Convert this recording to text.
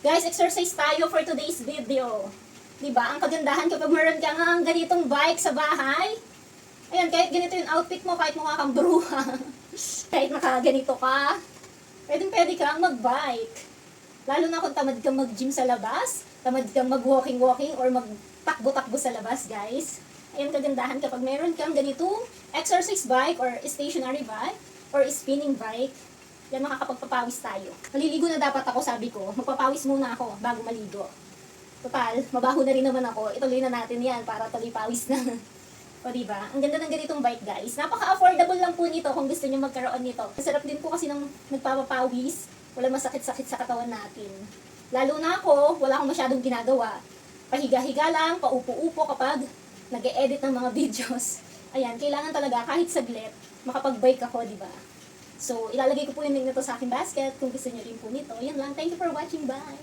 Guys, exercise tayo for today's video. Diba? Ang kagandahan kapag meron ka nga ganitong bike sa bahay. Ayan, kahit ganito yung outfit mo, kahit mukha kang bruha. Kahit nakaganito ka, pwede kang mag-bike. Lalo na kung tamad kang mag-gym sa labas, tamad kang mag-walking-walking or mag-takbo-takbo sa labas, guys. Ayan, kagandahan kapag meron kang ganitong exercise bike or stationary bike or spinning bike. Yan, makakapagpapawis tayo. Maliligo na dapat ako, sabi ko. Magpapawis muna ako bago maligo. Total, mabaho na rin naman ako. Ituloy na natin yan para tuloy pawis na. O diba? Ang ganda ng ganitong bike, guys. Napaka-affordable lang po nito kung gusto nyo magkaroon nito. Masarap din po kasi ng nagpapapawis. Wala masakit-sakit sa katawan natin. Lalo na ako, wala akong masyadong ginagawa. Pahiga-higa lang, paupo-upo kapag nag-e-edit ng mga videos. Ayan, kailangan talaga kahit saglit, makapag-bike ako, diba? So, ilalagay ko po yung link nito sa aking basket kung gusto nyo rin po nito. Yan lang. Thank you for watching. Bye!